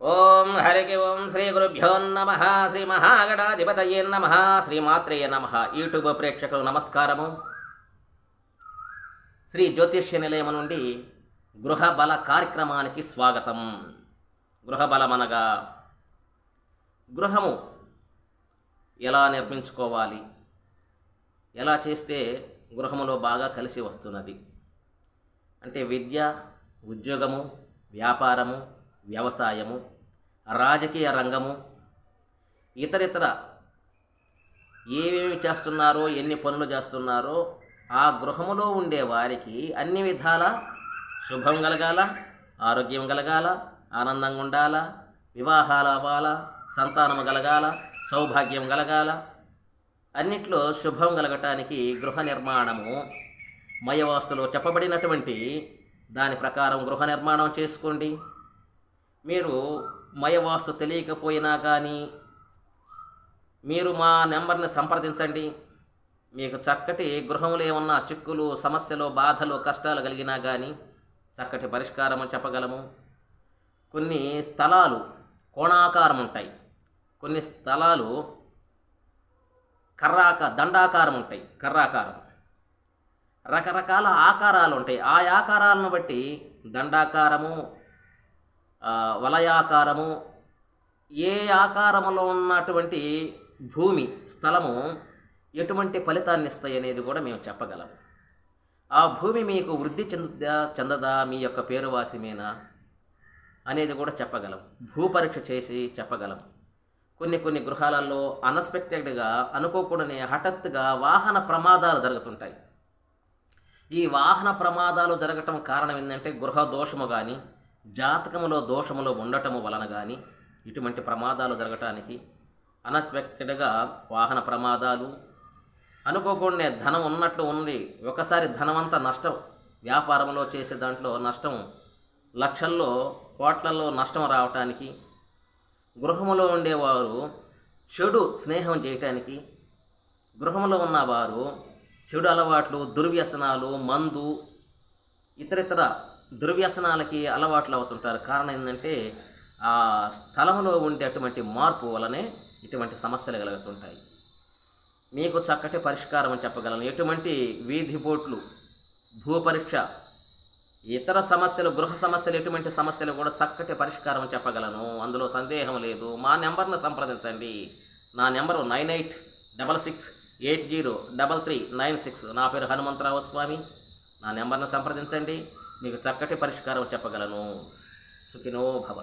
ఓం హరికి ఓం శ్రీ గురుభ్యో నమ శ్రీ మహాగణాధిపతయే నమ శ్రీమాత్రేయ నమ. యూట్యూబ్ ప్రేక్షకులకు నమస్కారము. శ్రీ జ్యోతిష్య నిలయం నుండి గృహబల కార్యక్రమానికి స్వాగతం. గృహబలమనగా గృహము ఎలా నిర్మించుకోవాలి, ఎలా చేస్తే గృహములో బాగా కలిసి వస్తున్నది అంటే విద్య, ఉద్యోగము, వ్యాపారము, వ్యవసాయము, రాజకీయ రంగము, ఇతరితర ఏమేమి చేస్తున్నారో, ఎన్ని పనులు చేస్తున్నారో ఆ గృహములో ఉండే వారికి అన్ని విధాల శుభం కలగాల, ఆరోగ్యం కలగాల, ఆనందంగా ఉండాల, వివాహాలు అవ్వాల, సంతానము కలగాల, సౌభాగ్యం కలగాల, అన్నిట్లో శుభం కలగటానికి గృహ నిర్మాణము మయవాస్తులో చెప్పబడినటువంటి దాని ప్రకారం గృహ నిర్మాణం చేసుకోండి. మీరు మయవాస్తు తెలియకపోయినా కానీ మీరు మా నెంబర్ని సంప్రదించండి. మీకు చక్కటి గృహంలో ఏమన్నా చిక్కులు, సమస్యలు, బాధలు, కష్టాలు కలిగినా కానీ చక్కటి పరిష్కారం చెప్పగలము. కొన్ని స్థలాలు కోణాకారం ఉంటాయి, కొన్ని స్థలాలు దండాకారం ఉంటాయి, కర్రాకారం, రకరకాల ఆకారాలు ఉంటాయి. ఆ ఆకారాలను బట్టి దండాకారము, వలయాకారము, ఏ ఆకారంలో ఉన్నటువంటి భూమి, స్థలము ఎటువంటి ఫలితాన్ని ఇస్తాయి అనేది కూడా మేము చెప్పగలము. ఆ భూమి మీకు వృద్ధి చెందదా, మీ యొక్క పేరువాసిమేనా అనేది కూడా చెప్పగలం. భూపరీక్ష చేసి చెప్పగలం. కొన్ని గృహాలలో అన్ఎక్స్పెక్టెడ్గా, అనుకోకూడని, హఠాత్తుగా వాహన ప్రమాదాలు జరుగుతుంటాయి. ఈ వాహన ప్రమాదాలు జరగటం కారణం ఏంటంటే గృహ దోషము కానీ, జాతకములో దోషములో ఉండటము వలన కానీ ఇటువంటి ప్రమాదాలు జరగటానికి, అన్ఎక్స్పెక్టెడ్గా వాహన ప్రమాదాలు, అనుకోకుండా ధనం ఉన్నట్లు ఉంది, ఒకసారి ధనమంతా నష్టం, వ్యాపారంలో చేసే దాంట్లో నష్టం, లక్షల్లో కోట్లలో నష్టం రావటానికి, గృహములో ఉండేవారు చెడు స్నేహం చేయటానికి, గృహంలో ఉన్నవారు చెడు అలవాట్లు, దుర్వ్యసనాలు, మందు, ఇతరితర దుర్వ్యసనాలకి అలవాట్లు అవుతుంటారు. కారణం ఏంటంటే ఆ స్థలంలో ఉండే అటువంటి మార్పు వలనే ఇటువంటి సమస్యలు కలుగుతుంటాయి. మీకు చక్కటి పరిష్కారం చెప్పగలను. ఎటువంటి వీధి బోట్లు, భూపరీక్ష, ఇతర సమస్యలు, గృహ సమస్యలు, ఎటువంటి సమస్యలు కూడా చక్కటి పరిష్కారం చెప్పగలను, అందులో సందేహం లేదు. మా నెంబర్ను సంప్రదించండి. నా నెంబరు 9866803396. నా పేరు హనుమంతరావు స్వామి. నా నెంబర్ను సంప్రదించండి, మీకు చక్కటి పరిష్కారం చెప్పగలను. సుఖినో భవ.